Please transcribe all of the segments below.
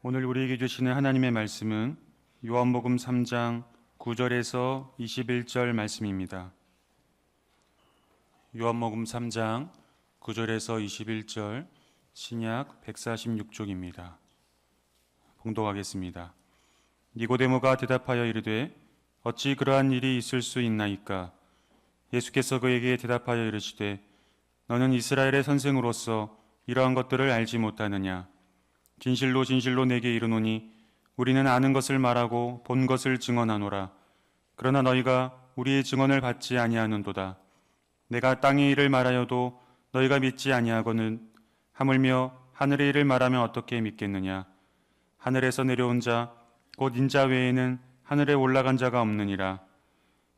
오늘 우리에게 주시는 하나님의 말씀은 요한복음 3장 9절에서 21절 말씀입니다. 요한복음 3장 9절에서 21절 신약 146쪽입니다. 봉독하겠습니다. 니고데모가 대답하여 이르되 어찌 그러한 일이 있을 수 있나이까? 예수께서 그에게 대답하여 이르시되 너는 이스라엘의 선생으로서 이러한 것들을 알지 못하느냐? 진실로 진실로 내게 이르노니 우리는 아는 것을 말하고 본 것을 증언하노라. 그러나 너희가 우리의 증언을 받지 아니하는도다. 내가 땅의 일을 말하여도 너희가 믿지 아니하거늘 하물며 하늘의 일을 말하면 어떻게 믿겠느냐? 하늘에서 내려온 자 곧 인자 외에는 하늘에 올라간 자가 없느니라.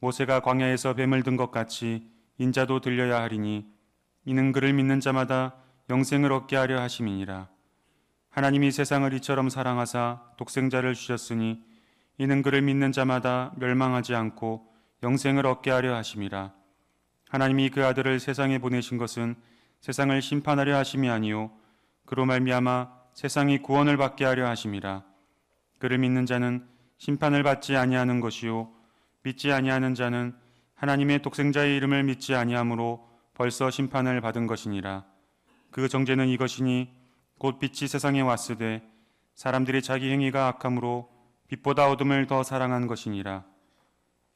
모세가 광야에서 뱀을 든 것 같이 인자도 들려야 하리니 이는 그를 믿는 자마다 영생을 얻게 하려 하심이니라. 하나님이 세상을 이처럼 사랑하사 독생자를 주셨으니 이는 그를 믿는 자마다 멸망하지 않고 영생을 얻게 하려 하심이라. 하나님이 그 아들을 세상에 보내신 것은 세상을 심판하려 하심이 아니요 그로 말미암아 세상이 구원을 받게 하려 하심이라. 그를 믿는 자는 심판을 받지 아니하는 것이요 믿지 아니하는 자는 하나님의 독생자의 이름을 믿지 아니하므로 벌써 심판을 받은 것이니라. 그 정죄는 이것이니 곧 빛이 세상에 왔으되 사람들이 자기 행위가 악함으로 빛보다 어둠을 더 사랑한 것이니라.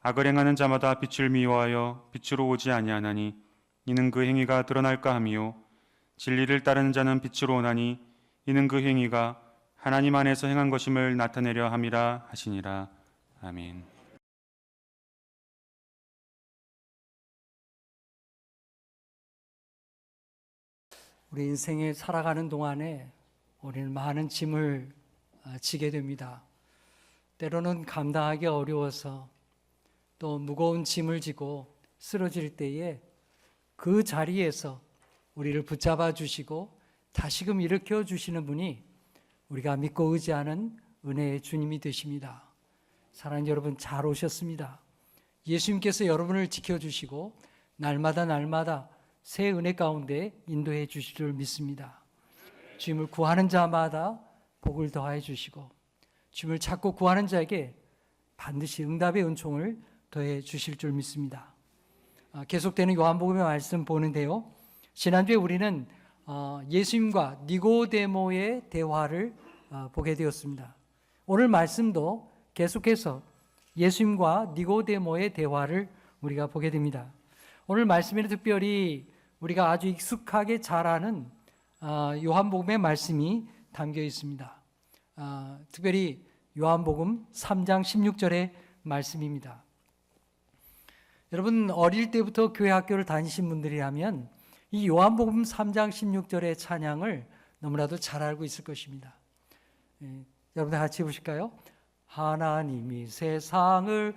악을 행하는 자마다 빛을 미워하여 빛으로 오지 아니하나니 이는 그 행위가 드러날까 함이요 진리를 따르는 자는 빛으로 오나니 이는 그 행위가 하나님 안에서 행한 것임을 나타내려 함이라 하시니라. 아멘. 우리 인생을 살아가는 동안에 우리는 많은 짐을 지게 됩니다. 때로는 감당하기 어려워서 또 무거운 짐을 지고 쓰러질 때에 그 자리에서 우리를 붙잡아 주시고 다시금 일으켜 주시는 분이 우리가 믿고 의지하는 은혜의 주님이 되십니다. 사랑하는 여러분, 잘 오셨습니다. 예수님께서 여러분을 지켜주시고 날마다 새 은혜 가운데 인도해 주실 줄 믿습니다. 주님을 구하는 자마다 복을 더해 주시고 주님을 찾고 구하는 자에게 반드시 응답의 은총을 더해 주실 줄 믿습니다. 계속되는 요한복음의 말씀 보는데요, 지난주에 우리는 예수님과 니고데모의 대화를 보게 되었습니다. 오늘 말씀도 계속해서 예수님과 니고데모의 대화를 우리가 보게 됩니다. 오늘 말씀에는 특별히 우리가 아주 익숙하게 잘 아는 요한복음의 말씀이 담겨 있습니다. 특별히 요한복음 3장 16절의 말씀입니다. 여러분, 어릴 때부터 교회 학교를 다니신 분들이라면 이 요한복음 3장 16절의 찬양을 너무나도 잘 알고 있을 것입니다. 여러분들 같이 해보실까요? 하나님이 세상을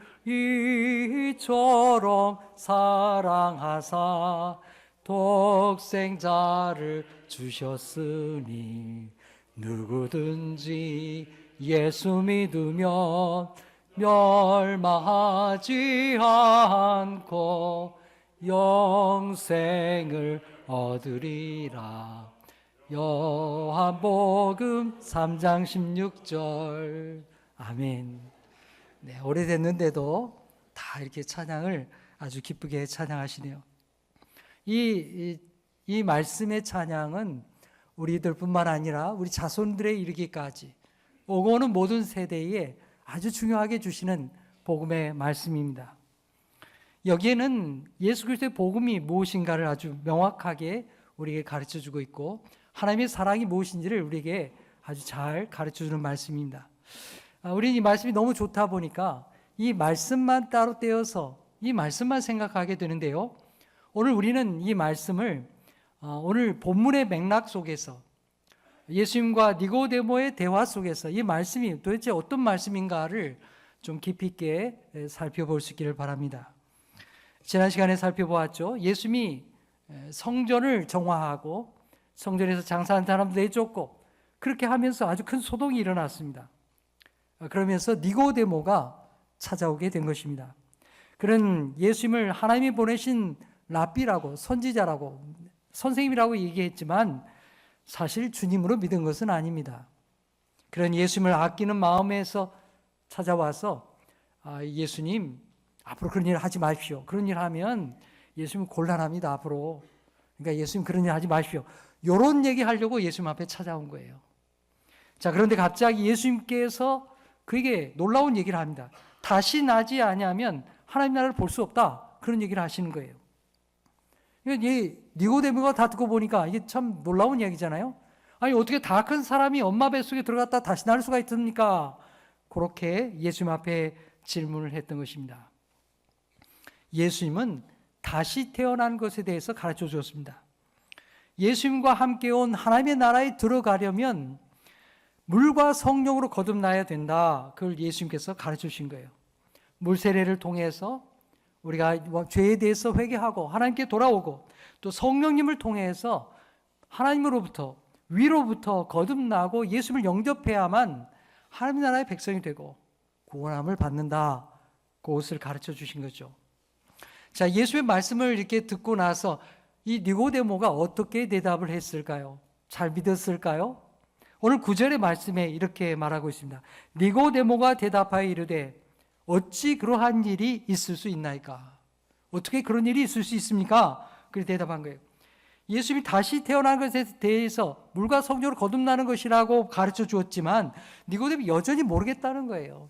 이처럼 사랑하사 독생자를 주셨으니 누구든지 예수 믿으면 멸망하지 않고 영생을 얻으리라. 요한복음 3장 16절. 아멘. 네, 오래됐는데도 다 이렇게 찬양을 아주 기쁘게 찬양하시네요. 이 말씀의 찬양은 우리들뿐만 아니라 우리 자손들에 이르기까지 오고 오는 모든 세대에 아주 중요하게 주시는 복음의 말씀입니다. 여기에는 예수 그리스도의 복음이 무엇인가를 아주 명확하게 우리에게 가르쳐주고 있고 하나님의 사랑이 무엇인지를 우리에게 아주 잘 가르쳐주는 말씀입니다. 우리는 이 말씀이 너무 좋다 보니까 이 말씀만 따로 떼어서 이 말씀만 생각하게 되는데요, 오늘 우리는 이 말씀을 오늘 본문의 맥락 속에서 예수님과 니고데모의 대화 속에서 이 말씀이 도대체 어떤 말씀인가를 좀 깊이 있게 살펴볼 수 있기를 바랍니다. 지난 시간에 살펴보았죠. 예수님이 성전을 정화하고 성전에서 장사하는 사람들 내쫓고 그렇게 하면서 아주 큰 소동이 일어났습니다. 그러면서 니고데모가 찾아오게 된 것입니다. 그런 예수님을 하나님이 보내신 랍비라고, 선지자라고, 선생님이라고 얘기했지만 사실 주님으로 믿은 것은 아닙니다. 그런 예수님을 아끼는 마음에서 찾아와서 예수님 앞으로 그런 일 하지 마십시오. 그런 일 하면 예수님 곤란합니다. 앞으로. 그러니까 예수님 그런 일 하지 마십시오. 이런 얘기 하려고 예수님 앞에 찾아온 거예요. 자, 그런데 갑자기 예수님께서 그에게 놀라운 얘기를 합니다. 다시 나지 아니하면 하나님 나라를 볼 수 없다. 그런 얘기를 하시는 거예요. 이 니고데모가 다 듣고 보니까 이게 참 놀라운 이야기잖아요. 아니 어떻게 다 큰 사람이 엄마 뱃속에 들어갔다 다시 나올 수가 있습니까? 그렇게 예수님 앞에 질문을 했던 것입니다. 예수님은 다시 태어난 것에 대해서 가르쳐 주었습니다. 예수님과 함께 온 하나님의 나라에 들어가려면 물과 성령으로 거듭나야 된다. 그걸 예수님께서 가르쳐 주신 거예요. 물 세례를 통해서 우리가 죄에 대해서 회개하고 하나님께 돌아오고 또 성령님을 통해서 하나님으로부터 위로부터 거듭나고 예수님을 영접해야만 하나님 나라의 백성이 되고 구원함을 받는다. 그것을 가르쳐 주신 거죠. 자, 예수의 말씀을 이렇게 듣고 나서 이 니고데모가 어떻게 대답을 했을까요? 잘 믿었을까요? 오늘 9절의 말씀에 이렇게 말하고 있습니다. 니고데모가 대답하여 이르되 어찌 그러한 일이 있을 수 있나이까? 어떻게 그런 일이 있을 수 있습니까? 그렇게 대답한 거예요. 예수님이 다시 태어난 것에 대해서 물과 성령으로 거듭나는 것이라고 가르쳐 주었지만 니고데모 여전히 모르겠다는 거예요.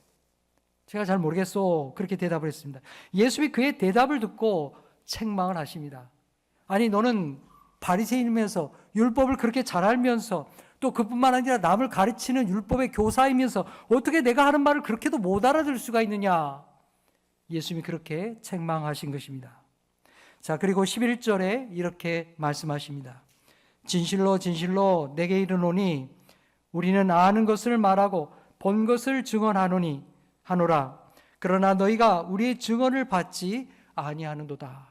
제가 잘 모르겠소. 그렇게 대답을 했습니다. 예수님이 그의 대답을 듣고 책망을 하십니다. 아니 너는 바리새인이면서 율법을 그렇게 잘 알면서 또 그뿐만 아니라 남을 가르치는 율법의 교사이면서 어떻게 내가 하는 말을 그렇게도 못 알아들을 수가 있느냐. 예수님이 그렇게 책망하신 것입니다. 자, 그리고 11절에 이렇게 말씀하십니다. 진실로 진실로 내게 이르노니 우리는 아는 것을 말하고 본 것을 증언하노니 하노라. 그러나 너희가 우리의 증언을 받지 아니하는도다.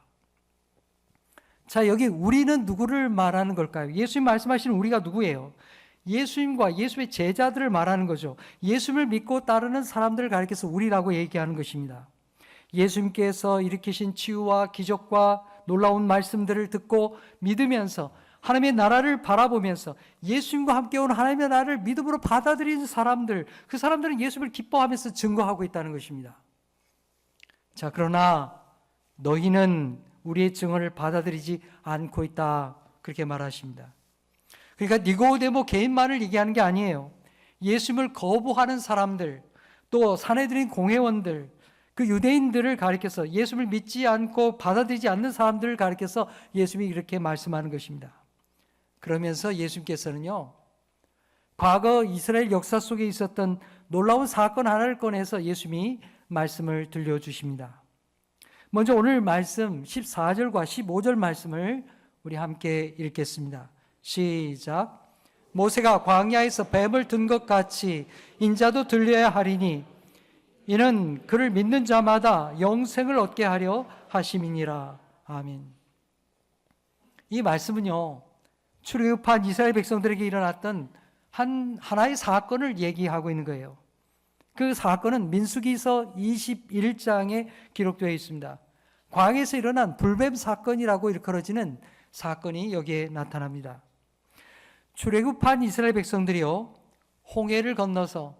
자, 여기 우리는 누구를 말하는 걸까요? 예수님 말씀하시는 우리가 누구예요? 예수님과 예수의 제자들을 말하는 거죠. 예수님을 믿고 따르는 사람들을 가리켜서 우리라고 얘기하는 것입니다. 예수님께서 일으키신 치유와 기적과 놀라운 말씀들을 듣고 믿으면서 하나님의 나라를 바라보면서 예수님과 함께 온 하나님의 나라를 믿음으로 받아들이는 사람들, 그 사람들은 예수님을 기뻐하면서 증거하고 있다는 것입니다. 자, 그러나 너희는 우리의 증언을 받아들이지 않고 있다. 그렇게 말하십니다. 그러니까 니고데모 개인만을 얘기하는 게 아니에요. 예수님을 거부하는 사람들, 또 사내들인 공회원들, 그 유대인들을 가리켜서 예수님을 믿지 않고 받아들이지 않는 사람들을 가리켜서 예수님이 이렇게 말씀하는 것입니다. 그러면서 예수님께서는요, 과거 이스라엘 역사 속에 있었던 놀라운 사건 하나를 꺼내서 예수님이 말씀을 들려주십니다. 먼저 오늘 말씀 14절과 15절 말씀을 우리 함께 읽겠습니다. 시작. 모세가 광야에서 뱀을 든 것 같이 인자도 들려야 하리니 이는 그를 믿는 자마다 영생을 얻게 하려 하심이니라. 아멘. 이 말씀은요, 출애굽한 이스라엘 백성들에게 일어났던 하나의 사건을 얘기하고 있는 거예요. 그 사건은 민수기서 21장에 기록되어 있습니다. 광야에서 일어난 불뱀 사건이라고 일컬어지는 사건이 여기에 나타납니다. 출애굽한 이스라엘 백성들이요, 홍해를 건너서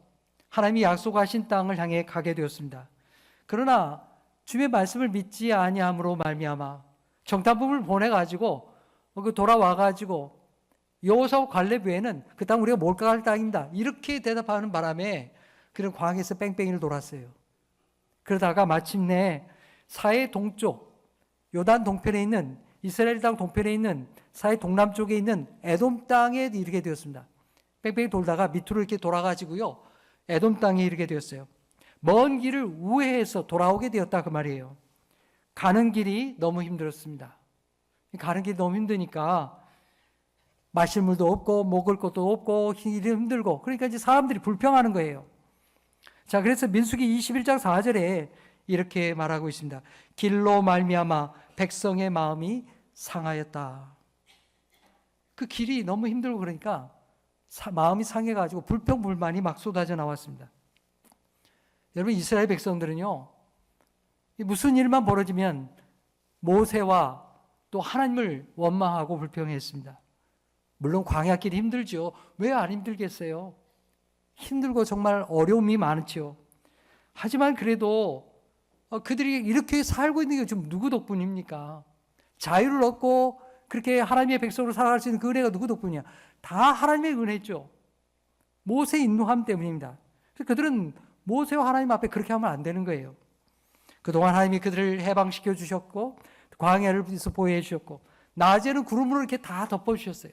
하나님이 약속하신 땅을 향해 가게 되었습니다. 그러나 주의 말씀을 믿지 아니함으로 말미암아 정탐꾼을 보내가지고 돌아와가지고 여호수아와 갈렙 외에는 그 땅 우리가 몰락할 땅입니다. 이렇게 대답하는 바람에 그런 광야에서 뺑뺑이를 돌았어요. 그러다가 마침내 사해 동쪽 요단 동편에 있는 이스라엘 땅 동편에 있는 사해 동남쪽에 있는 에돔 땅에 이르게 되었습니다. 뺑뺑이 돌다가 밑으로 이렇게 돌아가지고요, 에돔 땅에 이르게 되었어요. 먼 길을 우회해서 돌아오게 되었다 그 말이에요. 가는 길이 너무 힘들었습니다. 가는 길이 너무 힘드니까 마실 물도 없고 먹을 것도 없고 길이 힘들고, 그러니까 이제 사람들이 불평하는 거예요. 자, 그래서 민수기 21장 4절에 이렇게 말하고 있습니다. 길로 말미암아 백성의 마음이 상하였다. 그 길이 너무 힘들고 그러니까 마음이 상해가지고 불평불만이 막 쏟아져 나왔습니다. 여러분, 이스라엘 백성들은요, 무슨 일만 벌어지면 모세와 또 하나님을 원망하고 불평했습니다. 물론 광야길이 힘들죠. 왜 안 힘들겠어요? 힘들고 정말 어려움이 많지요. 하지만 그래도 그들이 이렇게 살고 있는 게 좀 누구 덕분입니까? 자유를 얻고 그렇게 하나님의 백성으로 살아갈 수 있는 그 은혜가 누구 덕분이야? 다 하나님의 은혜죠. 모세의 인도함 때문입니다. 그들은 모세와 하나님 앞에 그렇게 하면 안 되는 거예요. 그동안 하나님이 그들을 해방시켜 주셨고 광야를 보호해 주셨고 낮에는 구름으로 이렇게 다 덮어주셨어요.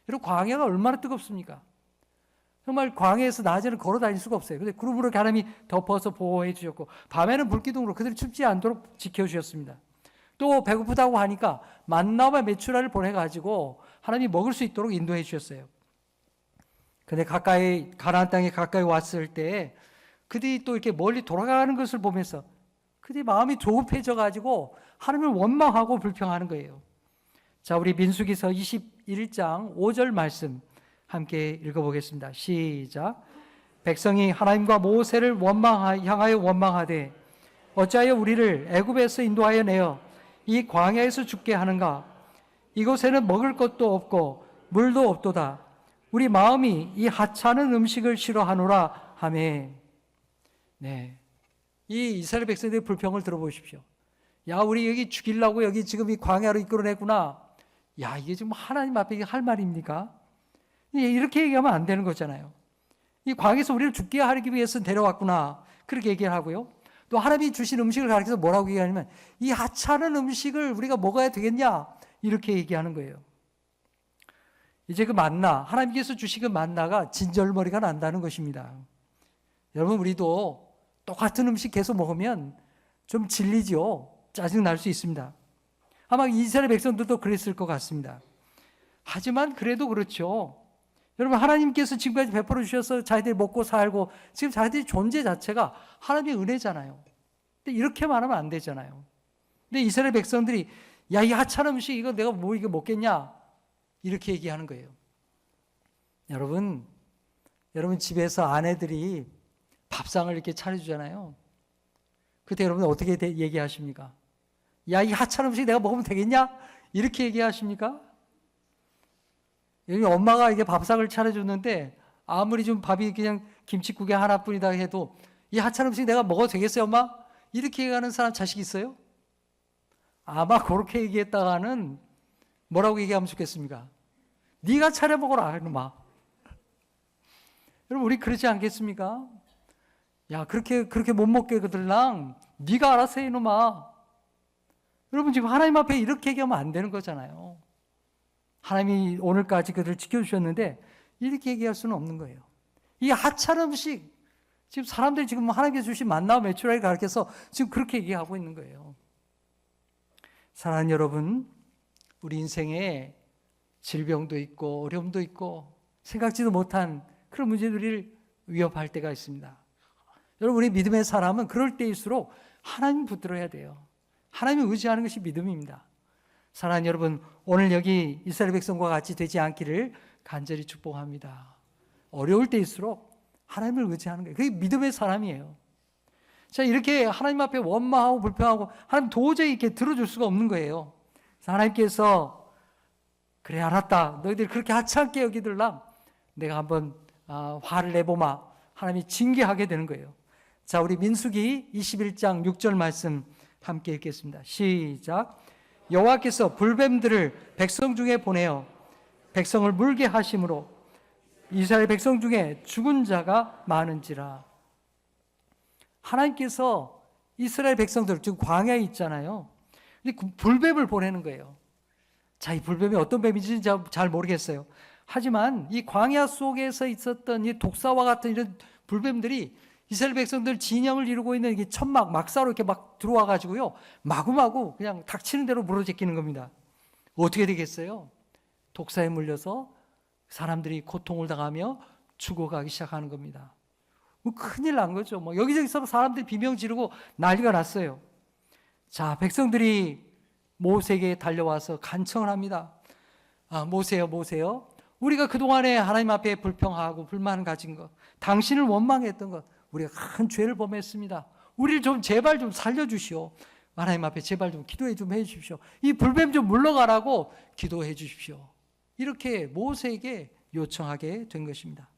여러분 광야가 얼마나 뜨겁습니까? 정말 광야에서 낮에는 걸어 다닐 수가 없어요. 근데 구름으로 하나님이 덮어서 보호해 주셨고 밤에는 불기둥으로 그들이 춥지 않도록 지켜주셨습니다. 또 배고프다고 하니까 만나와 메추라를 보내가지고 하나님이 먹을 수 있도록 인도해 주셨어요. 근데 가까이 가나안 땅에 가까이 왔을 때 그들이 또 이렇게 멀리 돌아가는 것을 보면서 그들이 마음이 조급해져 가지고 하나님을 원망하고 불평하는 거예요. 자, 우리 민수기서 21장 5절 말씀 함께 읽어보겠습니다. 시작. 백성이 하나님과 모세를 향하여 원망하되 어찌하여 우리를 애굽에서 인도하여 내어 이 광야에서 죽게 하는가? 이곳에는 먹을 것도 없고 물도 없도다. 우리 마음이 이 하찮은 음식을 싫어하노라 하매. 네, 이 이스라엘 백성들의 불평을 들어보십시오. 야, 우리 여기 죽이려고 여기 지금 이 광야로 이끌어냈구나. 야, 이게 지금 하나님 앞에 할 말입니까? 이렇게 얘기하면 안 되는 거잖아요. 이 광야에서 우리를 죽게 하기 위해서 데려왔구나. 그렇게 얘기를 하고요. 또 하나님이 주신 음식을 가리켜서 뭐라고 얘기하냐면 이 하찮은 음식을 우리가 먹어야 되겠냐? 이렇게 얘기하는 거예요. 이제 그 만나, 하나님께서 주신 그 만나가 진절머리가 난다는 것입니다. 여러분, 우리도 똑같은 음식 계속 먹으면 좀 질리죠. 짜증 날 수 있습니다. 아마 이스라엘 백성들도 그랬을 것 같습니다. 하지만 그래도 그렇죠. 여러분, 하나님께서 지금까지 베풀어 주셔서 자기들이 먹고 살고 지금 자기들의 존재 자체가 하나님의 은혜잖아요. 근데 이렇게만 하면 안 되잖아요. 근데 이스라엘 백성들이 야, 이 하찮은 음식 이거 내가 뭐 이거 먹겠냐? 이렇게 얘기하는 거예요. 여러분 집에서 아내들이 밥상을 이렇게 차려주잖아요. 그때 여러분 어떻게 얘기하십니까? 야, 이 하찮은 음식 내가 먹으면 되겠냐? 이렇게 얘기하십니까? 여기 엄마가 이게 밥상을 차려줬는데 아무리 좀 밥이 그냥 김치국에 하나뿐이다 해도 이 하찮은 음식 내가 먹어도 되겠어요, 엄마? 이렇게 얘기하는 사람 자식 있어요? 아마 그렇게 얘기했다가는 뭐라고 얘기하면 좋겠습니까? 네가 차려 먹어라, 이놈아. 여러분, 우리 그러지 않겠습니까? 야, 그렇게 못 먹게 그들랑 네가 알아서 해, 이놈아. 여러분, 지금 하나님 앞에 이렇게 얘기하면 안 되는 거잖아요. 하나님이 오늘까지 그들을 지켜주셨는데 이렇게 얘기할 수는 없는 거예요. 이 하찮은 음식, 지금 사람들이 지금 하나님께서 주신 만나와 메추라를 가르쳐서 지금 그렇게 얘기하고 있는 거예요. 사랑하는 여러분, 우리 인생에 질병도 있고 어려움도 있고 생각지도 못한 그런 문제들을 위협할 때가 있습니다. 여러분, 우리 믿음의 사람은 그럴 때일수록 하나님 붙들어야 돼요. 하나님을 의지하는 것이 믿음입니다. 사랑하는 여러분, 오늘 여기 이스라엘 백성과 같이 되지 않기를 간절히 축복합니다. 어려울 때일수록 하나님을 의지하는 거예요. 그게 믿음의 사람이에요. 자, 이렇게 하나님 앞에 원망하고 불평하고 하나님 도저히 이렇게 들어줄 수가 없는 거예요. 하나님께서 그래, 알았다. 너희들 그렇게 하찮게 여기들라 내가 한번 화를 내보마. 하나님이 징계하게 되는 거예요. 자, 우리 민수기 21장 6절 말씀 함께 읽겠습니다. 시작. 여호와께서 불뱀들을 백성 중에 보내어 백성을 물게 하심으로 이스라엘 백성 중에 죽은 자가 많은지라. 하나님께서 이스라엘 백성들, 지금 광야에 있잖아요. 불뱀을 보내는 거예요. 자, 이 불뱀이 어떤 뱀인지 잘 모르겠어요. 하지만 이 광야 속에서 있었던 이 독사와 같은 이런 불뱀들이 이스라엘 백성들 진영을 이루고 있는 이 천막, 막사로 이렇게 막 들어와 가지고요, 마구마구 그냥 닥치는 대로 물어제끼는 겁니다. 어떻게 되겠어요? 독사에 물려서 사람들이 고통을 당하며 죽어가기 시작하는 겁니다. 뭐 큰일 난 거죠. 뭐 여기저기서 사람들이 비명 지르고 난리가 났어요. 자, 백성들이 모세에게 달려와서 간청을 합니다. 아, 모세요. 우리가 그동안에 하나님 앞에 불평하고 불만을 가진 것, 당신을 원망했던 것, 우리가 큰 죄를 범했습니다. 우리를 좀 제발 좀 살려주시오. 하나님 앞에 제발 좀 기도해 좀 해주십시오. 이 불뱀 좀 물러가라고 기도해 주십시오. 이렇게 모세에게 요청하게 된 것입니다.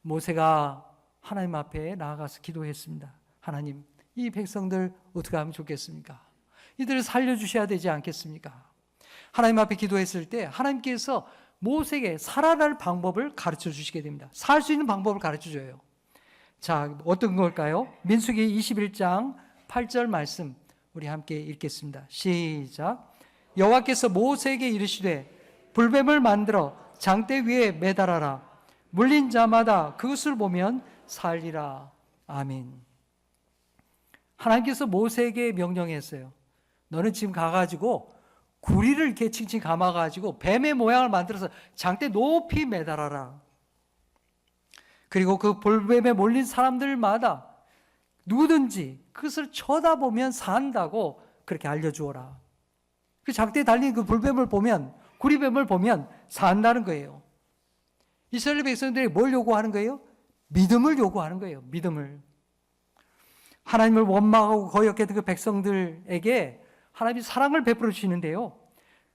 모세가 하나님 앞에 나아가서 기도했습니다. 하나님, 이 백성들 어떻게 하면 좋겠습니까? 이들을 살려주셔야 되지 않겠습니까? 하나님 앞에 기도했을 때 하나님께서 모세에게 살아날 방법을 가르쳐 주시게 됩니다. 살 수 있는 방법을 가르쳐 줘요. 자, 어떤 걸까요? 민수기 21장 8절 말씀 우리 함께 읽겠습니다. 시작. 여호와께서 모세에게 이르시되 불뱀을 만들어 장대 위에 매달아라. 물린 자마다 그것을 보면 살리라. 아멘. 하나님께서 모세에게 명령했어요. 너는 지금 가가지고 구리를 이렇게 칭칭 감아가지고 뱀의 모양을 만들어서 장대 높이 매달아라. 그리고 그 불뱀에 몰린 사람들마다 누구든지 그것을 쳐다보면 산다고 그렇게 알려주어라. 그 장대에 달린 그 불뱀을 보면, 구리뱀을 보면 산다는 거예요. 이스라엘 백성들이 뭘 요구하는 거예요? 믿음을 요구하는 거예요. 믿음을. 하나님을 원망하고 거역했던 그 백성들에게 하나님이 사랑을 베풀어 주시는데요.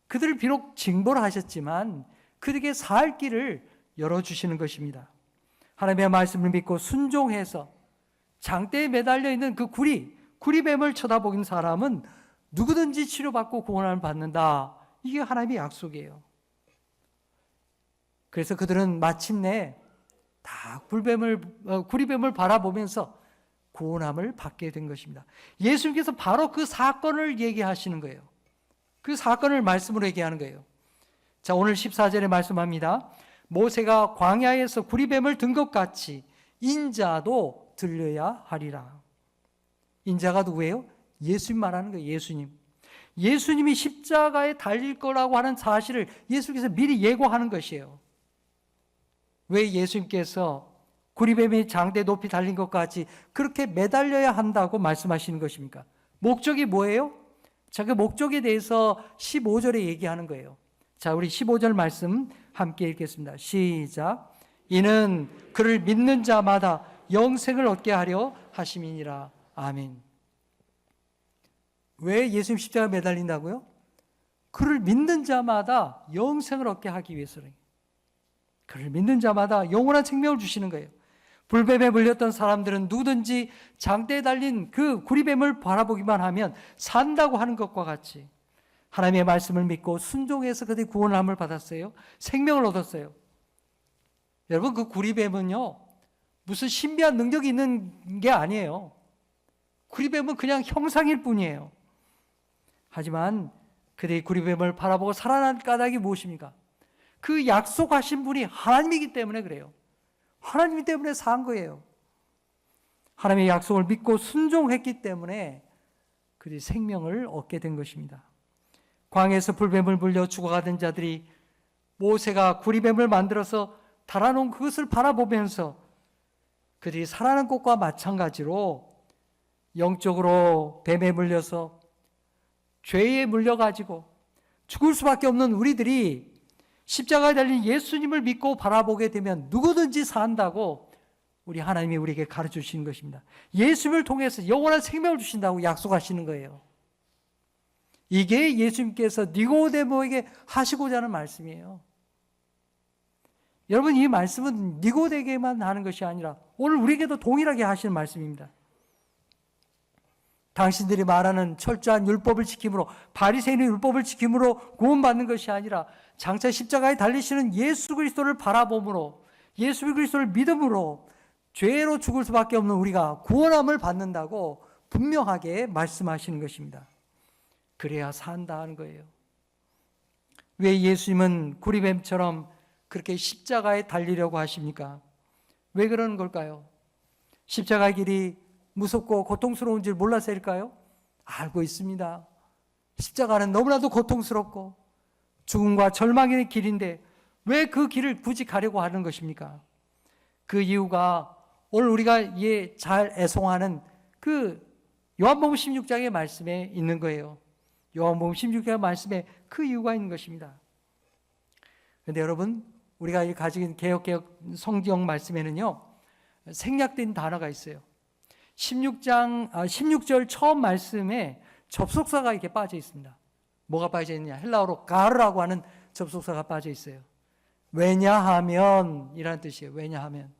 그들을 비록 징벌 하셨지만 그들에게 살 길을 열어주시는 것입니다. 하나님의 말씀을 믿고 순종해서 장대에 매달려 있는 그 구리뱀을 쳐다보는 사람은 누구든지 치료받고 구원을 받는다. 이게 하나님의 약속이에요. 그래서 그들은 마침내 다 구리뱀을 바라보면서 구원함을 받게 된 것입니다. 예수님께서 바로 그 사건을 얘기하시는 거예요. 그 사건을 말씀으로 얘기하는 거예요. 자, 오늘 14절에 말씀합니다. 모세가 광야에서 구리뱀을 든 것 같이 인자도 들려야 하리라. 인자가 누구예요? 예수님 말하는 거예요. 예수님. 예수님이 십자가에 달릴 거라고 하는 사실을 예수께서 미리 예고하는 것이에요. 왜 예수님께서 구리뱀이 장대 높이 달린 것 같이 그렇게 매달려야 한다고 말씀하시는 것입니까? 목적이 뭐예요? 자, 그 목적에 대해서 15절에 얘기하는 거예요. 자, 우리 15절 말씀 함께 읽겠습니다. 시작. 이는 그를 믿는 자마다 영생을 얻게 하려 하심이니라. 아멘. 왜 예수님 십자가에 매달린다고요? 그를 믿는 자마다 영생을 얻게 하기 위해서는. 그를 믿는 자마다 영원한 생명을 주시는 거예요. 불뱀에 물렸던 사람들은 누구든지 장대에 달린 그 구리뱀을 바라보기만 하면 산다고 하는 것과 같이 하나님의 말씀을 믿고 순종해서 그들이 구원함을 받았어요. 생명을 얻었어요. 여러분, 그 구리뱀은요, 무슨 신비한 능력이 있는 게 아니에요. 구리뱀은 그냥 형상일 뿐이에요. 하지만 그들이 구리뱀을 바라보고 살아난 까닭이 무엇입니까? 그 약속하신 분이 하나님이기 때문에 그래요. 하나님 때문에 산 거예요. 하나님의 약속을 믿고 순종했기 때문에 그들이 생명을 얻게 된 것입니다. 광야에서 불뱀을 물려 죽어가던 자들이 모세가 구리뱀을 만들어서 달아놓은 그것을 바라보면서 그들이 살아난 것과 마찬가지로 영적으로 뱀에 물려서 죄에 물려가지고 죽을 수밖에 없는 우리들이 십자가에 달린 예수님을 믿고 바라보게 되면 누구든지 산다고 우리 하나님이 우리에게 가르쳐 주시는 것입니다. 예수님을 통해서 영원한 생명을 주신다고 약속하시는 거예요. 이게 예수님께서 니고데모에게 하시고자 하는 말씀이에요. 여러분, 이 말씀은 니고데에게만 하는 것이 아니라 오늘 우리에게도 동일하게 하시는 말씀입니다. 당신들이 말하는 철저한 율법을 지킴으로, 바리새인의 율법을 지킴으로 구원받는 것이 아니라 장차 십자가에 달리시는 예수 그리스도를 바라봄으로, 예수 그리스도를 믿음으로 죄로 죽을 수밖에 없는 우리가 구원함을 받는다고 분명하게 말씀하시는 것입니다. 그래야 산다 하는 거예요. 왜 예수님은 구리뱀처럼 그렇게 십자가에 달리려고 하십니까? 왜 그러는 걸까요? 십자가의 길이 무섭고 고통스러운 줄 몰라서일까요? 알고 있습니다. 십자가는 너무나도 고통스럽고 죽음과 절망의 길인데 왜 그 길을 굳이 가려고 하는 것입니까? 그 이유가 오늘 우리가 잘 애송하는 그 요한복음 16장의 말씀에 있는 거예요. 요한복음 16장 말씀에 그 이유가 있는 것입니다. 그런데 여러분, 우리가 가지고 있는 성경 말씀에는요, 생략된 단어가 있어요. 16절 처음 말씀에 접속사가 이렇게 빠져 있습니다. 뭐가 빠져 있느냐? 헬라어로 가르라고 하는 접속사가 빠져 있어요. 왜냐하면 이라는 뜻이에요. 왜냐하면.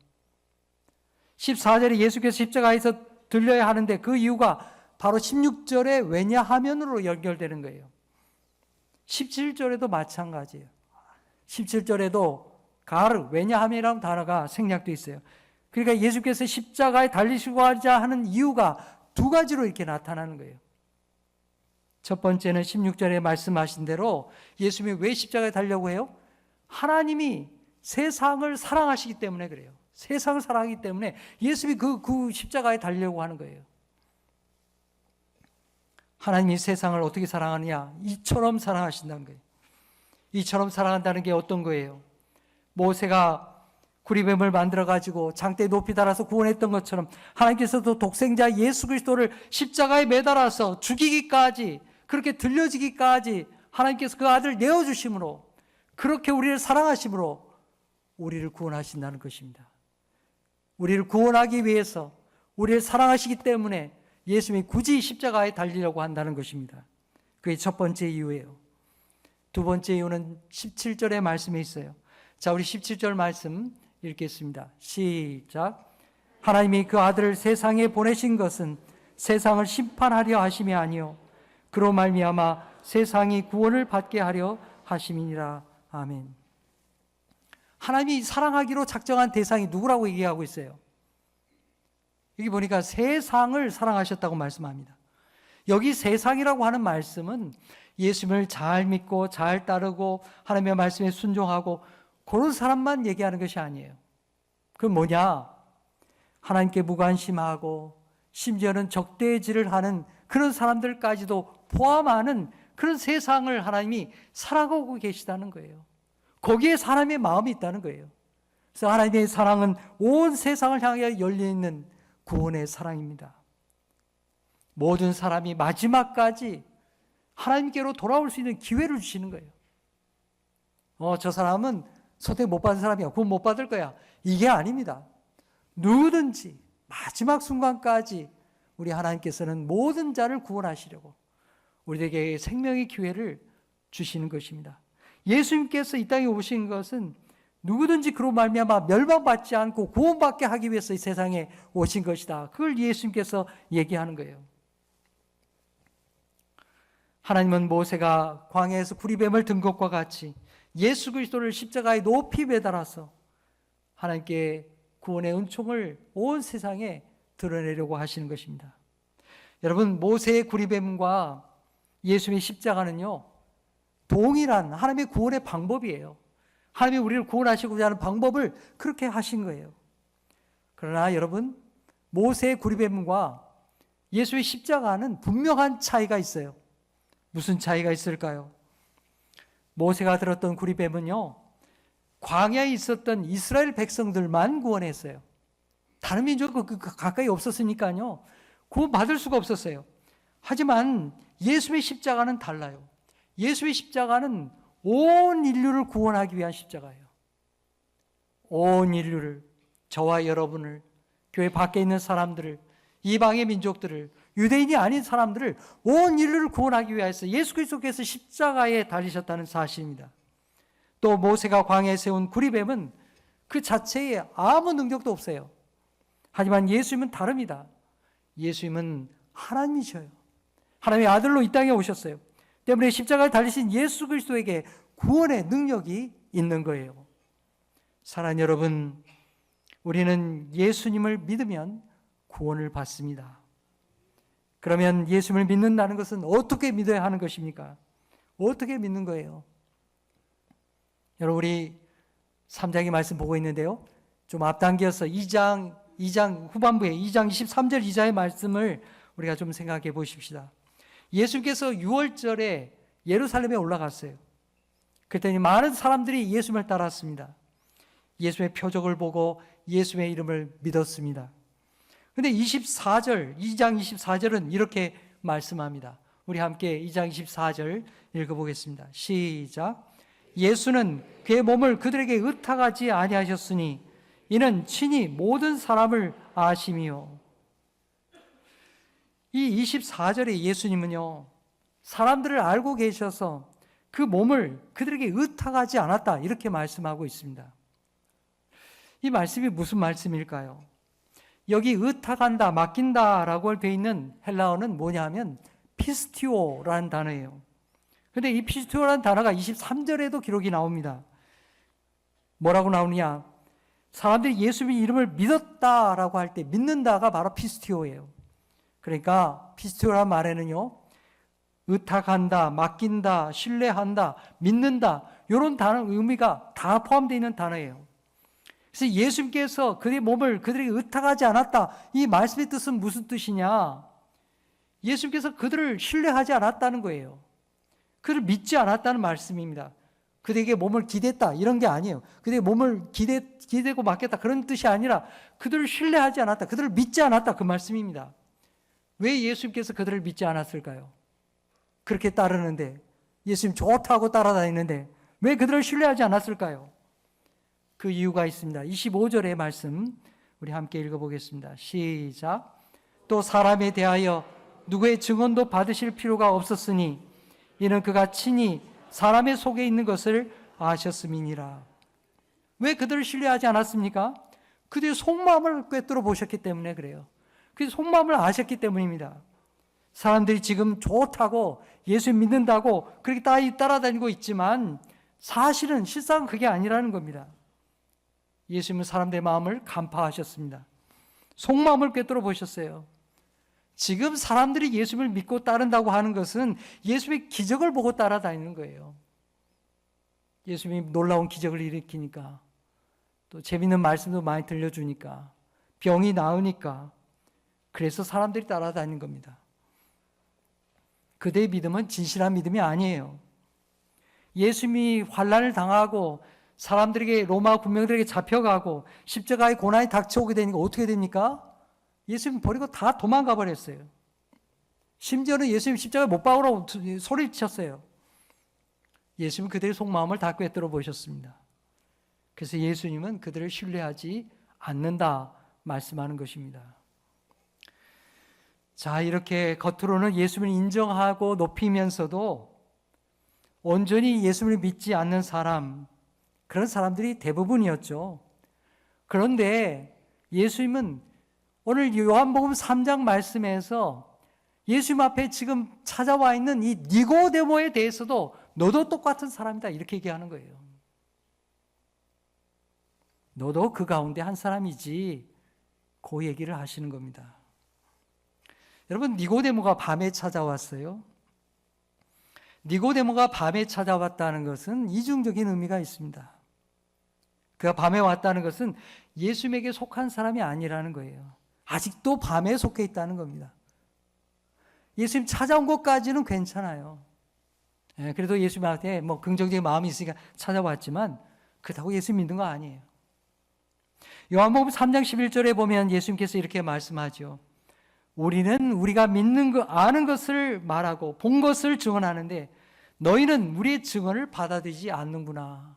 14절에 예수께서 십자가에서 들려야 하는데 그 이유가 바로 16절에 왜냐하면으로 연결되는 거예요. 17절에도 마찬가지예요. 17절에도 가르, 왜냐하면이라는 단어가 생략되어 있어요. 그러니까 예수께서 십자가에 달리시고자 하는 이유가 두 가지로 이렇게 나타나는 거예요. 첫 번째는 16절에 말씀하신 대로 예수님이 왜 십자가에 달려고 해요? 하나님이 세상을 사랑하시기 때문에 그래요. 세상을 사랑하기 때문에 예수님이 그 십자가에 달려고 하는 거예요. 하나님이 세상을 어떻게 사랑하느냐? 이처럼 사랑하신다는 거예요. 이처럼 사랑한다는 게 어떤 거예요? 모세가 구리뱀을 만들어가지고 장대에 높이 달아서 구원했던 것처럼 하나님께서도 독생자 예수 그리스도를 십자가에 매달아서 죽이기까지, 그렇게 들려지기까지 하나님께서 그 아들을 내어주심으로, 그렇게 우리를 사랑하심으로 우리를 구원하신다는 것입니다. 우리를 구원하기 위해서, 우리를 사랑하시기 때문에 예수님이 굳이 십자가에 달리려고 한다는 것입니다. 그게 첫 번째 이유예요. 두 번째 이유는 17절의 말씀에 있어요. 자, 우리 17절 말씀 읽겠습니다. 시작. 하나님이 그 아들을 세상에 보내신 것은 세상을 심판하려 하심이 아니요 그로 말미암아 세상이 구원을 받게 하려 하심이니라. 아멘. 하나님이 사랑하기로 작정한 대상이 누구라고 얘기하고 있어요? 여기 보니까 세상을 사랑하셨다고 말씀합니다. 여기 세상이라고 하는 말씀은 예수님을 잘 믿고 잘 따르고 하나님의 말씀에 순종하고 그런 사람만 얘기하는 것이 아니에요. 그건 뭐냐? 하나님께 무관심하고 심지어는 적대질을 하는 그런 사람들까지도 포함하는 그런 세상을 하나님이 사랑하고 계시다는 거예요. 거기에 사람의 마음이 있다는 거예요. 그래서 하나님의 사랑은 온 세상을 향해 열려있는 구원의 사랑입니다. 모든 사람이 마지막까지 하나님께로 돌아올 수 있는 기회를 주시는 거예요. 저 사람은 선택 못 받은 사람이야. 구원 못 받을 거야. 이게 아닙니다. 누구든지 마지막 순간까지 우리 하나님께서는 모든 자를 구원하시려고 우리에게 생명의 기회를 주시는 것입니다. 예수님께서 이 땅에 오신 것은 누구든지 그로 말미암아 멸망받지 않고 구원받게 하기 위해서 이 세상에 오신 것이다. 그걸 예수님께서 얘기하는 거예요. 하나님은 모세가 광야에서 구리뱀을 든 것과 같이 예수 그리스도를 십자가에 높이 매달아서 하나님께 구원의 은총을 온 세상에 드러내려고 하시는 것입니다. 여러분, 모세의 구리뱀과 예수님의 십자가는요, 동일한 하나님의 구원의 방법이에요. 하나님이 우리를 구원하시고자 하는 방법을 그렇게 하신 거예요. 그러나 여러분, 모세의 구리뱀과 예수의 십자가는 분명한 차이가 있어요. 무슨 차이가 있을까요? 모세가 들었던 구리뱀은요, 광야에 있었던 이스라엘 백성들만 구원했어요. 다른 민족은 가까이 없었으니까요, 구원받을 수가 없었어요. 하지만 예수의 십자가는 달라요. 예수의 십자가는 온 인류를 구원하기 위한 십자가예요. 온 인류를, 저와 여러분을, 교회 밖에 있는 사람들을, 이방의 민족들을, 유대인이 아닌 사람들을, 온 인류를 구원하기 위해서 예수 그리스도께서 십자가에 달리셨다는 사실입니다. 또 모세가 광야에 세운 구리뱀은 그 자체에 아무 능력도 없어요. 하지만 예수님은 다릅니다. 예수님은 하나님이셔요. 하나님의 아들로 이 땅에 오셨어요. 때문에 십자가에 달리신 예수 그리스도에게 구원의 능력이 있는 거예요. 사랑하는 여러분, 우리는 예수님을 믿으면 구원을 받습니다. 그러면 예수님을 믿는다는 것은 어떻게 믿어야 하는 것입니까? 어떻게 믿는 거예요? 여러분, 우리 3장의 말씀 보고 있는데요, 좀 앞당겨서 2장 후반부에 2장 23절 이하의 말씀을 우리가 좀 생각해 보십시다. 예수께서 6월절에 예루살렘에 올라갔어요. 그랬더니 많은 사람들이 예수님을 따랐습니다. 예수의 표적을 보고 예수의 이름을 믿었습니다. 그런데 2장 24절은 이렇게 말씀합니다. 우리 함께 2장 24절 읽어보겠습니다. 시작. 예수는 그의 몸을 그들에게 의탁하지 아니하셨으니 이는 친히 모든 사람을 아심이요. 이 24절의 예수님은요, 사람들을 알고 계셔서 그 몸을 그들에게 의탁하지 않았다, 이렇게 말씀하고 있습니다. 이 말씀이 무슨 말씀일까요? 여기 의탁한다, 맡긴다라고 되어 있는 헬라어는 뭐냐면 피스티오라는 단어예요. 근데 이 피스티오라는 단어가 23절에도 기록이 나옵니다. 뭐라고 나오느냐? 사람들이 예수님의 이름을 믿었다라고 할 때 믿는다가 바로 피스티오예요. 그러니까 피스티오란 말에는요, 의탁한다, 맡긴다, 신뢰한다, 믿는다, 이런 단어 의미가 다 포함되어 있는 단어예요. 그래서 예수님께서 그들의 몸을 그들에게 의탁하지 않았다, 이 말씀의 뜻은 무슨 뜻이냐? 예수님께서 그들을 신뢰하지 않았다는 거예요. 그들을 믿지 않았다는 말씀입니다. 그들에게 몸을 기댔다 이런 게 아니에요. 그들에게 몸을 기대고 맡겼다 그런 뜻이 아니라 그들을 신뢰하지 않았다, 그들을 믿지 않았다, 그 말씀입니다. 왜 예수님께서 그들을 믿지 않았을까요? 그렇게 따르는데, 예수님 좋다고 따라다니는데 왜 그들을 신뢰하지 않았을까요? 그 이유가 있습니다. 25절의 말씀 우리 함께 읽어보겠습니다. 시작. 또 사람에 대하여 누구의 증언도 받으실 필요가 없었으니 이는 그가 친히 사람의 속에 있는 것을 아셨음이니라. 왜 그들을 신뢰하지 않았습니까? 그들의 속마음을 꿰뚫어 보셨기 때문에 그래요. 그 속마음을 아셨기 때문입니다. 사람들이 지금 좋다고 예수 믿는다고 그렇게 따라다니고 있지만 사실은 실상은 그게 아니라는 겁니다. 예수님은 사람들의 마음을 간파하셨습니다. 속마음을 꿰뚫어 보셨어요. 지금 사람들이 예수님을 믿고 따른다고 하는 것은 예수님의 기적을 보고 따라다니는 거예요. 예수님이 놀라운 기적을 일으키니까, 또 재밌는 말씀도 많이 들려주니까, 병이 나으니까, 그래서 사람들이 따라다니는 겁니다. 그들의 믿음은 진실한 믿음이 아니에요. 예수님이 환난을 당하고 사람들에게, 로마 군병들에게 잡혀가고 십자가의 고난이 닥쳐오게 되니까 어떻게 됩니까? 예수님 버리고 다 도망가 버렸어요. 심지어는 예수님 십자가에 못 박으라고 소리쳤어요. 예수님은 그들의 속마음을 다 꿰뚫어 보셨습니다. 그래서 예수님은 그들을 신뢰하지 않는다 말씀하는 것입니다. 자, 이렇게 겉으로는 예수님을 인정하고 높이면서도 온전히 예수님을 믿지 않는 사람, 그런 사람들이 대부분이었죠. 그런데 예수님은 오늘 요한복음 3장 말씀에서 예수님 앞에 지금 찾아와 있는 이 니고데모에 대해서도 너도 똑같은 사람이다 이렇게 얘기하는 거예요. 너도 그 가운데 한 사람이지, 그 얘기를 하시는 겁니다. 여러분, 니고데모가 밤에 찾아왔어요. 니고데모가 밤에 찾아왔다는 것은 이중적인 의미가 있습니다. 그가 밤에 왔다는 것은 예수님에게 속한 사람이 아니라는 거예요. 아직도 밤에 속해 있다는 겁니다. 예수님 찾아온 것까지는 괜찮아요. 그래도 예수님한테 긍정적인 마음이 있으니까 찾아왔지만 그렇다고 예수 믿는 거 아니에요. 요한복음 3장 11절에 보면 예수님께서 이렇게 말씀하죠. 우리는 우리가 믿는 것, 아는 것을 말하고 본 것을 증언하는데 너희는 우리의 증언을 받아들이지 않는구나.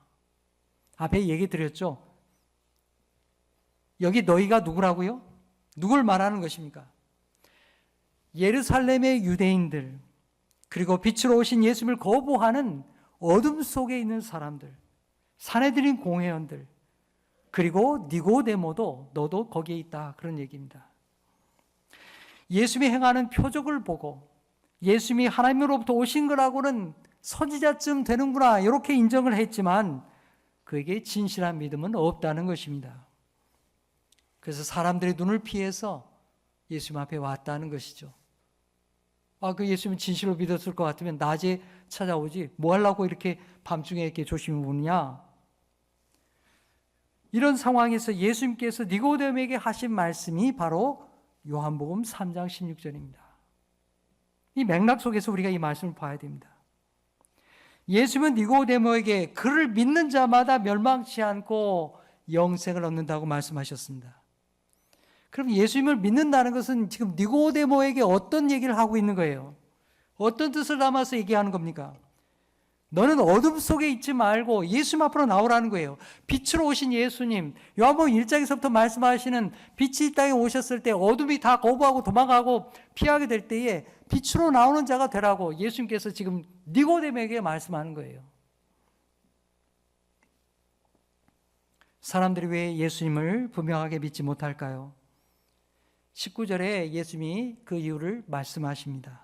앞에 얘기 드렸죠. 여기 너희가 누구라고요? 누굴 말하는 것입니까? 예루살렘의 유대인들, 그리고 빛으로 오신 예수님을 거부하는 어둠 속에 있는 사람들, 사내들인 공회원들, 그리고 니고데모도 너도 거기에 있다, 그런 얘기입니다. 예수님이 행하는 표적을 보고 예수님이 하나님으로부터 오신 거라고는 선지자쯤 되는구나 이렇게 인정을 했지만 그에게 진실한 믿음은 없다는 것입니다. 그래서 사람들의 눈을 피해서 예수님 앞에 왔다는 것이죠. 그 예수님은 진실로 믿었을 것 같으면 낮에 찾아오지 뭐 하려고 이렇게 밤중에 이렇게 조심히 보느냐. 이런 상황에서 예수님께서 니고데모에게 하신 말씀이 바로 요한복음 3장 16절입니다. 이 맥락 속에서 우리가 이 말씀을 봐야 됩니다. 예수님은 니고데모에게 그를 믿는 자마다 멸망치 않고 영생을 얻는다고 말씀하셨습니다. 그럼 예수님을 믿는다는 것은 지금 니고데모에게 어떤 얘기를 하고 있는 거예요? 어떤 뜻을 담아서 얘기하는 겁니까? 너는 어둠 속에 있지 말고 예수님 앞으로 나오라는 거예요. 빛으로 오신 예수님, 요한복음 1장에서부터 말씀하시는 빛이 이 땅에 오셨을 때 어둠이 다 거부하고 도망가고 피하게 될 때에 빛으로 나오는 자가 되라고 예수님께서 지금 니고데모에게 말씀하는 거예요. 사람들이 왜 예수님을 분명하게 믿지 못할까요? 19절에 예수님이 그 이유를 말씀하십니다.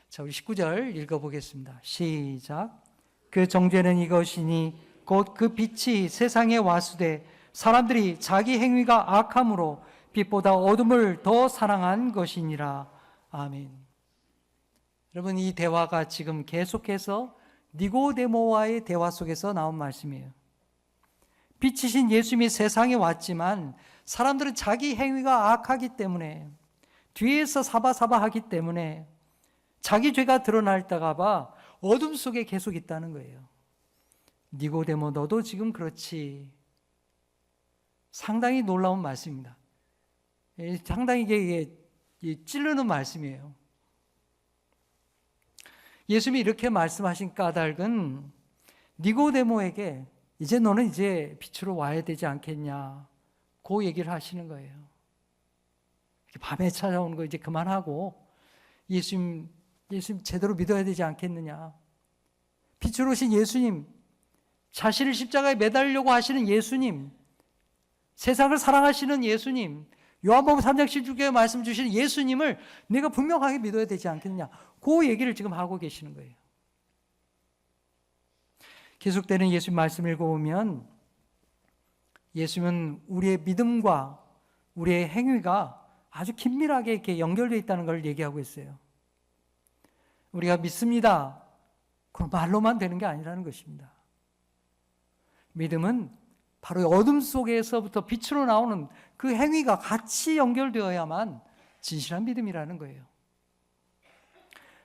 자, 우리 19절 읽어보겠습니다. 시작. 그 정죄는 이것이니 곧 그 빛이 세상에 왔으되 사람들이 자기 행위가 악함으로 빛보다 어둠을 더 사랑한 것이니라. 아멘. 여러분, 이 대화가 지금 계속해서 니고데모와의 대화 속에서 나온 말씀이에요. 빛이신 예수님이 세상에 왔지만 사람들은 자기 행위가 악하기 때문에, 뒤에서 사바사바하기 때문에 자기 죄가 드러날까 봐 어둠 속에 계속 있다는 거예요. 니고데모, 너도 지금 그렇지. 상당히 놀라운 말씀입니다. 상당히 이게 찌르는 말씀이에요. 예수님이 이렇게 말씀하신 까닭은 니고데모에게 이제 너는 이제 빛으로 와야 되지 않겠냐, 그 얘기를 하시는 거예요. 밤에 찾아오는 거 이제 그만하고 예수님 제대로 믿어야 되지 않겠느냐. 빛으로 오신 예수님, 자신을 십자가에 매달려고 하시는 예수님, 세상을 사랑하시는 예수님, 요한복음 3장 16절에 말씀 주시는 예수님을 내가 분명하게 믿어야 되지 않겠느냐, 그 얘기를 지금 하고 계시는 거예요. 계속되는 예수님 말씀 읽어보면 예수님은 우리의 믿음과 우리의 행위가 아주 긴밀하게 이렇게 연결되어 있다는 걸 얘기하고 있어요. 우리가 믿습니다, 그럼 말로만 되는 게 아니라는 것입니다. 믿음은 바로 어둠 속에서부터 빛으로 나오는 그 행위가 같이 연결되어야만 진실한 믿음이라는 거예요.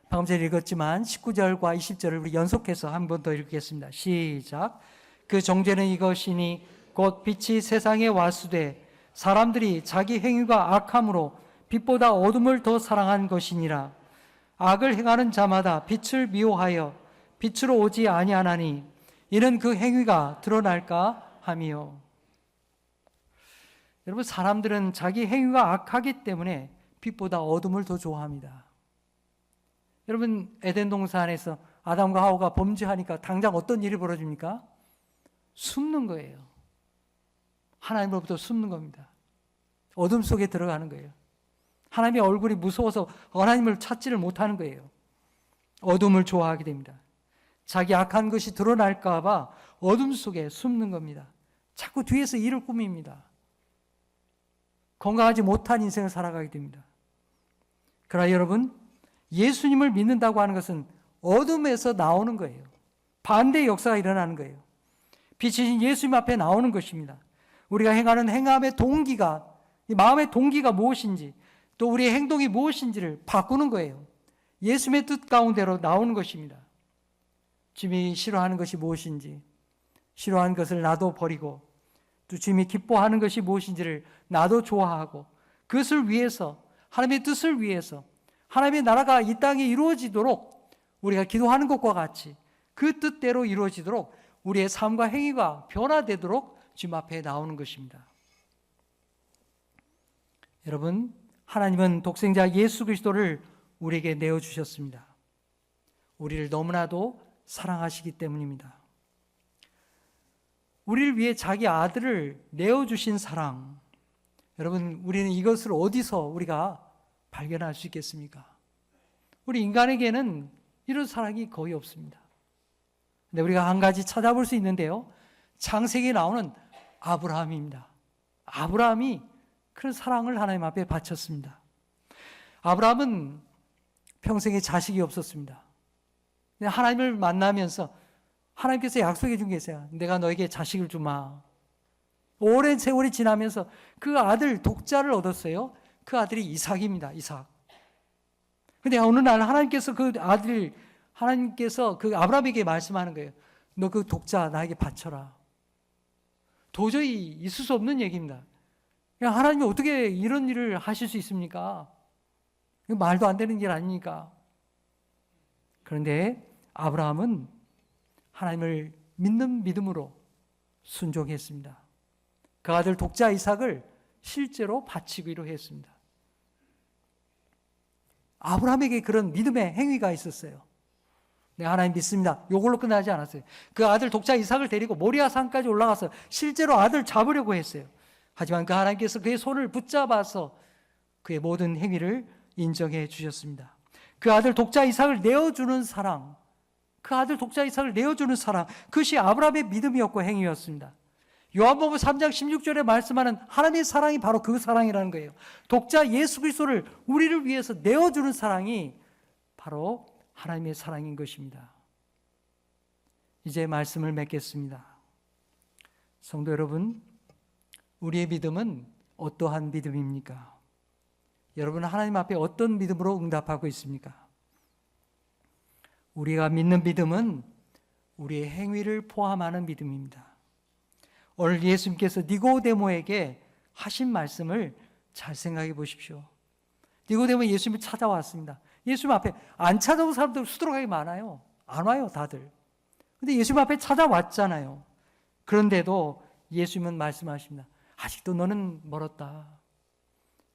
방금 전에 읽었지만 19절과 20절을 우리 연속해서 한 번 더 읽겠습니다. 시작. 그 정죄는 이것이니 곧 빛이 세상에 왔으되 사람들이 자기 행위가 악함으로 빛보다 어둠을 더 사랑한 것이니라. 악을 행하는 자마다 빛을 미워하여 빛으로 오지 아니하나니 이는 그 행위가 드러날까 함이요. 여러분, 사람들은 자기 행위가 악하기 때문에 빛보다 어둠을 더 좋아합니다. 여러분, 에덴 동산에서 아담과 하와가 범죄하니까 당장 어떤 일이 벌어집니까? 숨는 거예요. 하나님으로부터 숨는 겁니다. 어둠 속에 들어가는 거예요. 하나님의 얼굴이 무서워서 하나님을 찾지를 못하는 거예요. 어둠을 좋아하게 됩니다. 자기 악한 것이 드러날까 봐 어둠 속에 숨는 겁니다. 자꾸 뒤에서 일을 꾸밉니다. 건강하지 못한 인생을 살아가게 됩니다. 그러나 여러분, 예수님을 믿는다고 하는 것은 어둠에서 나오는 거예요. 반대의 역사가 일어나는 거예요. 빛이신 예수님 앞에 나오는 것입니다. 우리가 행하는 행함의 동기가, 이 마음의 동기가 무엇인지, 또 우리의 행동이 무엇인지를 바꾸는 거예요. 예수님의 뜻 가운데로 나오는 것입니다. 주님이 싫어하는 것이 무엇인지, 싫어하는 것을 나도 버리고, 또 주님이 기뻐하는 것이 무엇인지를 나도 좋아하고, 그것을 위해서, 하나님의 뜻을 위해서 하나님의 나라가 이 땅에 이루어지도록 우리가 기도하는 것과 같이 그 뜻대로 이루어지도록 우리의 삶과 행위가 변화되도록 주님 앞에 나오는 것입니다. 여러분, 하나님은 독생자 예수 그리스도를 우리에게 내어주셨습니다. 우리를 너무나도 사랑하시기 때문입니다. 우리를 위해 자기 아들을 내어주신 사랑, 여러분, 우리는 이것을 어디서 우리가 발견할 수 있겠습니까? 우리 인간에게는 이런 사랑이 거의 없습니다. 근데 우리가 한 가지 찾아볼 수 있는데요, 창세기에 나오는 아브라함입니다. 아브라함이 그런 사랑을 하나님 앞에 바쳤습니다. 아브라함은 평생에 자식이 없었습니다. 하나님을 만나면서 하나님께서 약속해 준 게 있어요. 내가 너에게 자식을 주마. 오랜 세월이 지나면서 그 아들 독자를 얻었어요. 그 아들이 이삭입니다. 이삭. 근데 어느 날 하나님께서 그 아브라함에게 말씀하는 거예요. 너 그 독자 나에게 바쳐라. 도저히 있을 수 없는 얘기입니다. 하나님이 어떻게 이런 일을 하실 수 있습니까? 말도 안 되는 일 아닙니까? 그런데 아브라함은 하나님을 믿는 믿음으로 순종했습니다. 그 아들 독자 이삭을 실제로 바치기로 했습니다. 아브라함에게 그런 믿음의 행위가 있었어요. 내가 하나님 믿습니다. 이걸로 끝나지 않았어요. 그 아들 독자 이삭을 데리고 모리아 산까지 올라가서 실제로 아들 잡으려고 했어요. 하지만 그 하나님께서 그의 손을 붙잡아서 그의 모든 행위를 인정해 주셨습니다. 그 아들 독자 이삭을 내어주는 사랑, 그 아들 독자 이삭을 내어주는 사랑, 그것이 아브라함의 믿음이었고 행위였습니다. 요한복음 3장 16절에 말씀하는 하나님의 사랑이 바로 그 사랑이라는 거예요. 독자 예수 그리스도를 우리를 위해서 내어주는 사랑이 바로 하나님의 사랑인 것입니다. 이제 말씀을 맺겠습니다. 성도 여러분, 우리의 믿음은 어떠한 믿음입니까? 여러분은 하나님 앞에 어떤 믿음으로 응답하고 있습니까? 우리가 믿는 믿음은 우리의 행위를 포함하는 믿음입니다. 오늘 예수님께서 니고데모에게 하신 말씀을 잘 생각해 보십시오. 니고데모 예수님을 찾아왔습니다. 예수님 앞에 안 찾아온 사람들 수두룩하게 많아요. 안 와요, 다들. 근데 예수님 앞에 찾아왔잖아요. 그런데도 예수님은 말씀하십니다. 아직도 너는 멀었다.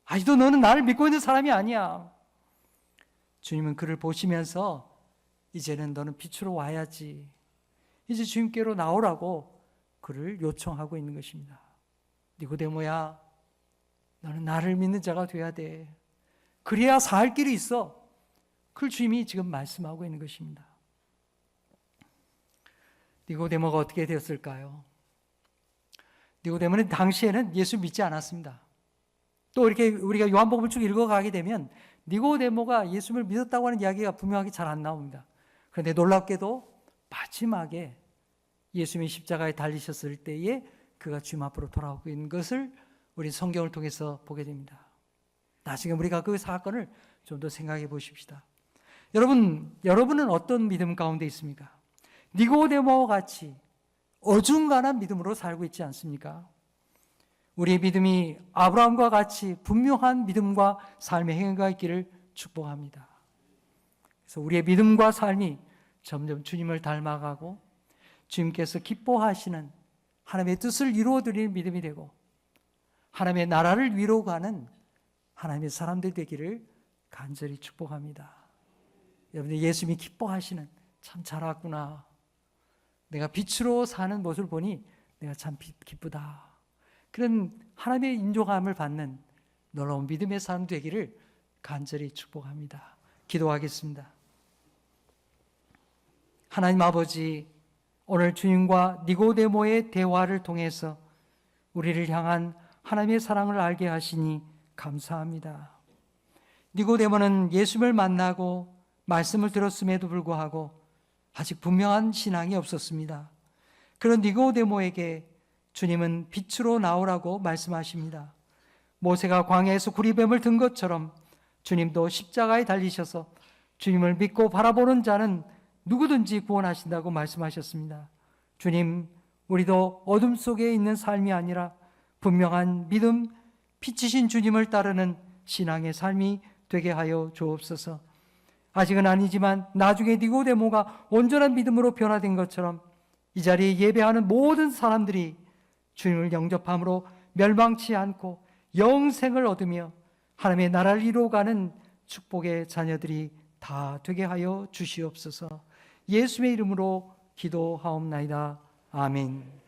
아직도 너는 나를 믿고 있는 사람이 아니야. 주님은 그를 보시면서 이제는 너는 빛으로 와야지. 이제 주님께로 나오라고 그를 요청하고 있는 것입니다. 니고데모야, 너는 나를 믿는 자가 돼야 돼. 그래야 살 길이 있어. 그걸 주님이 지금 말씀하고 있는 것입니다. 니고데모가 어떻게 되었을까요? 니고데모는 당시에는 예수 믿지 않았습니다. 또 이렇게 우리가 요한복음을 쭉 읽어가게 되면 니고데모가 예수를 믿었다고 하는 이야기가 분명하게 잘 안 나옵니다. 그런데 놀랍게도 마지막에 예수님이 십자가에 달리셨을 때에 그가 주님 앞으로 돌아오고 있는 것을 우리 성경을 통해서 보게 됩니다. 나중에 우리가 그 사건을 좀 더 생각해 보십시다. 여러분은 어떤 믿음 가운데 있습니까? 니고데모와 같이 어중간한 믿음으로 살고 있지 않습니까? 우리의 믿음이 아브라함과 같이 분명한 믿음과 삶의 행위가 있기를 축복합니다. 그래서 우리의 믿음과 삶이 점점 주님을 닮아가고 주님께서 기뻐하시는 하나님의 뜻을 이루어드리는 믿음이 되고 하나님의 나라를 위로 가는 하나님의 사람들 되기를 간절히 축복합니다. 여러분들 예수님이 기뻐하시는, 참 잘 왔구나. 내가 빛으로 사는 모습을 보니 내가 참 기쁘다. 그런 하나님의 인정함을 받는 놀라운 믿음의 사람 되기를 간절히 축복합니다. 기도하겠습니다. 하나님 아버지, 오늘 주님과 니고데모의 대화를 통해서 우리를 향한 하나님의 사랑을 알게 하시니 감사합니다. 니고데모는 예수님을 만나고 말씀을 들었음에도 불구하고 아직 분명한 신앙이 없었습니다. 그런 니고데모에게 주님은 빛으로 나오라고 말씀하십니다. 모세가 광야에서 구리뱀을 든 것처럼 주님도 십자가에 달리셔서 주님을 믿고 바라보는 자는 누구든지 구원하신다고 말씀하셨습니다. 주님, 우리도 어둠 속에 있는 삶이 아니라 분명한 믿음, 빛이신 주님을 따르는 신앙의 삶이 되게 하여 주옵소서. 아직은 아니지만 나중에 니고데모가 온전한 믿음으로 변화된 것처럼 이 자리에 예배하는 모든 사람들이 주님을 영접함으로 멸망치 않고 영생을 얻으며 하나님의 나라를 이루어가는 축복의 자녀들이 다 되게 하여 주시옵소서. 예수의 이름으로 기도하옵나이다. 아멘.